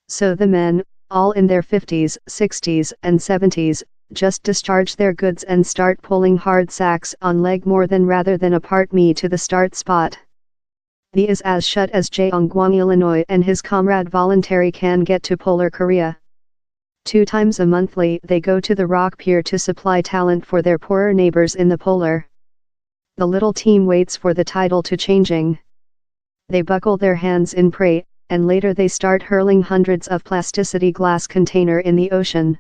So the men, all in their 50s, 60s, and 70s, just discharge their goods and start pulling hard sacks on leg more than rather than apart me to the start spot. The is as shut as Jeongwang, Illinois, and his comrade voluntary can get to Polar Korea. 2 times a monthly they go to the rock pier to supply talent for their poorer neighbors in the polar. The little team waits for the tidal to changing. They buckle their hands in pray, and later they start hurling hundreds of plasticity glass container in the ocean.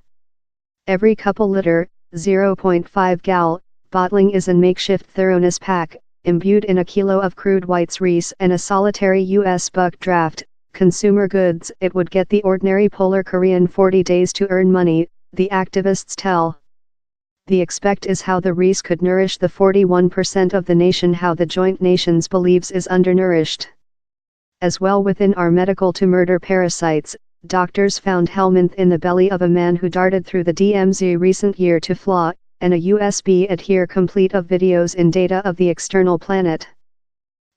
Every couple liter, 0.5 gal, bottling is a makeshift thoroughness pack, imbued in a kilo of crude whites Reese and a solitary U.S. buck draft, consumer goods. It would get the ordinary Polar Korean 40 days to earn money, the activists tell. The expect is how the Reese could nourish the 41% of the nation, how the joint nations believes is undernourished. As well within our medical to murder parasites, doctors found helminth in the belly of a man who darted through the DMZ recent year to flaw, and a USB adhere complete of videos in data of the external planet.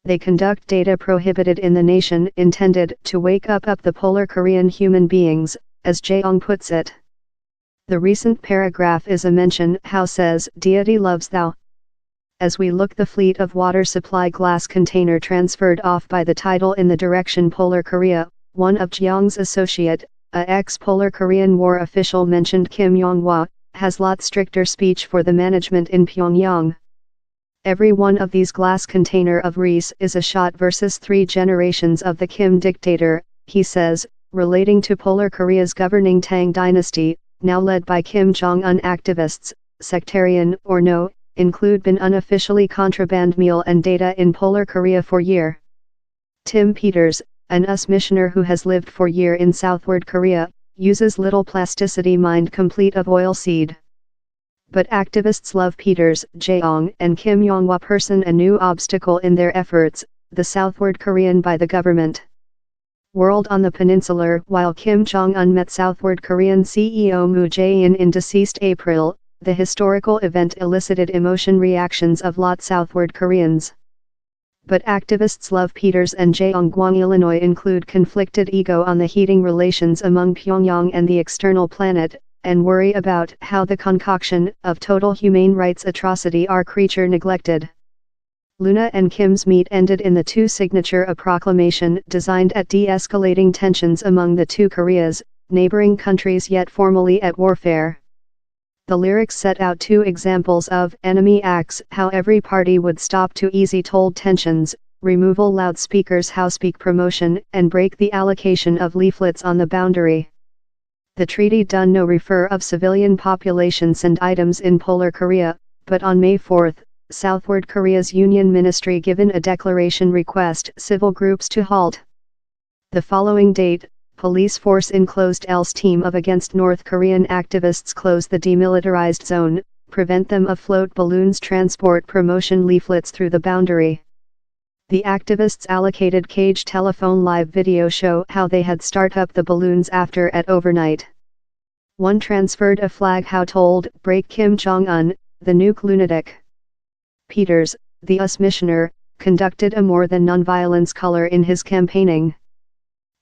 They conduct data prohibited in the nation intended to wake up the Polar Korean human beings, as Jeong puts it. The recent paragraph is a mention how says deity loves thou. As we look, the fleet of water supply glass container transferred off by the tidal in the direction Polar Korea. One of Jeong's associate, a ex-Polar Korean War official mentioned Kim Yong-hwa, has lot stricter speech for the management in Pyongyang. Every one of these glass container of Reese is a shot versus 3 generations of the Kim dictator, he says, relating to Polar Korea's governing Tang dynasty, now led by Kim Jong-un. Activists, sectarian or no, include been unofficially contraband meal and data in Polar Korea for year. Tim Peters, an US missioner who has lived for year in southward Korea, uses little plasticity mind complete of oil seed. But activists love Peters, Jeong, and Kim Yong-hwa person a new obstacle in their efforts, the southward Korean by the government. World on the Peninsular. While Kim Jong-un met southward Korean CEO Moon Jae-in in deceased April, the historical event elicited emotion reactions of lot southward Koreans. But activists love Peters and Jeongwang, Illinois include conflicted ego on the heating relations among Pyongyang and the external planet, and worry about how the concoction of total humane rights atrocity are creature neglected. Luna and Kim's meet ended in the two signature a proclamation designed at de-escalating tensions among the two Koreas, neighboring countries yet formally at warfare. The lyrics set out 2 examples of enemy acts, how every party would stop to easy told tensions, removal loudspeakers, housepeak promotion, and break the allocation of leaflets on the boundary. The treaty done no refer of civilian populations and items in Polar Korea, but on May 4, southward Korea's Union Ministry given a declaration request civil groups to halt. The following date, police force enclosed else team of against North Korean activists close the demilitarized zone, prevent them of float balloons transport promotion leaflets through the boundary. The activists allocated cage telephone live video show how they had start up the balloons after at overnight. One transferred a flag how told break Kim Jong-un, the nuke lunatic. Peters, the US missioner, conducted a more than nonviolence color in his campaigning.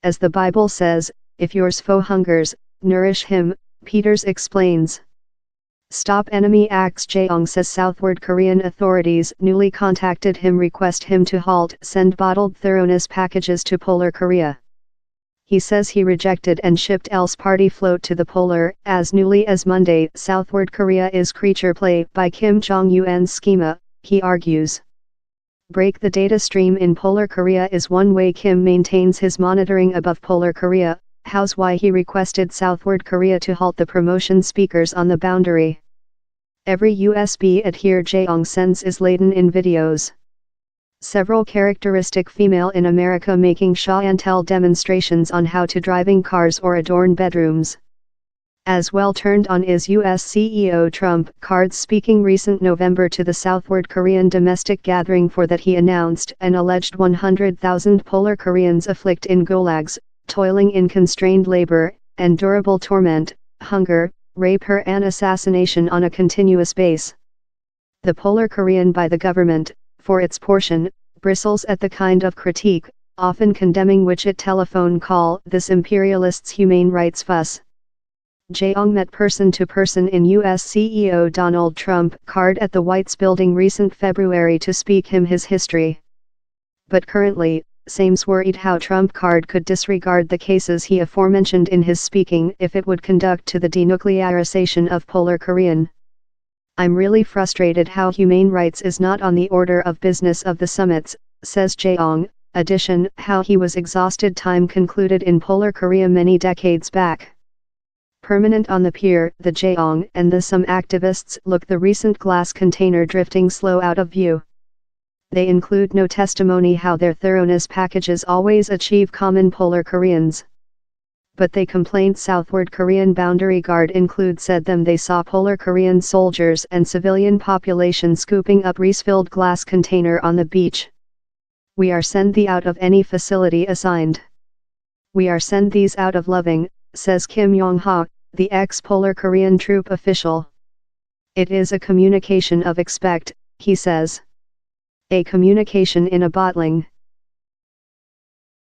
As the Bible says, if yours foe hungers, nourish him, Peters explains. Stop enemy acts. Jeong says southward Korean authorities newly contacted him request him to halt send bottled thoroughness packages to Polar Korea. He says he rejected and shipped else party float to the Polar as newly as Monday. Southward Korea is creature play by Kim Jong-un's schema, he argues. Break the data stream in Polar Korea is one way Kim maintains his monitoring above Polar Korea, how's why he requested southward Korea to halt the promotion speakers on the boundary. Every USB adhere Jeong sends is laden in videos. Several characteristic female in America making show and tell demonstrations on how to driving cars or adorn bedrooms. As well turned on is US CEO Trump cards speaking recent November to the southward Korean domestic gathering for that he announced an alleged 100,000 Polar Koreans afflict in gulags, toiling in constrained labor, and durable torment, hunger, rape and assassination on a continuous base. The Polar Korean by the government, for its portion, bristles at the kind of critique, often condemning which it telephone call this imperialist's humane rights fuss. Jeong met person to person in U.S. CEO Donald Trump card at the White's Building recent February to speak him his history. But currently, Sames worried how Trump card could disregard the cases he aforementioned in his speaking if it would conduct to the denuclearization of Polar Korean. I'm really frustrated how humane rights is not on the order of business of the summits, says Jeong. Addition, how he was exhausted time concluded in Polar Korea many decades back. Permanent on the pier, the Jeong and the some activists look the recent glass container drifting slow out of view. They include no testimony how their thoroughness packages always achieve common Polar Koreans. But they complained Southward Korean boundary guard include said them they saw Polar Korean soldiers and civilian population scooping up reese-filled glass container on the beach. We are send thee out of any facility assigned. We are send these out of loving, says Kim Yong-ha, the ex-Polar Korean troop official. It is a communication of expect, he says. A communication in a bottling.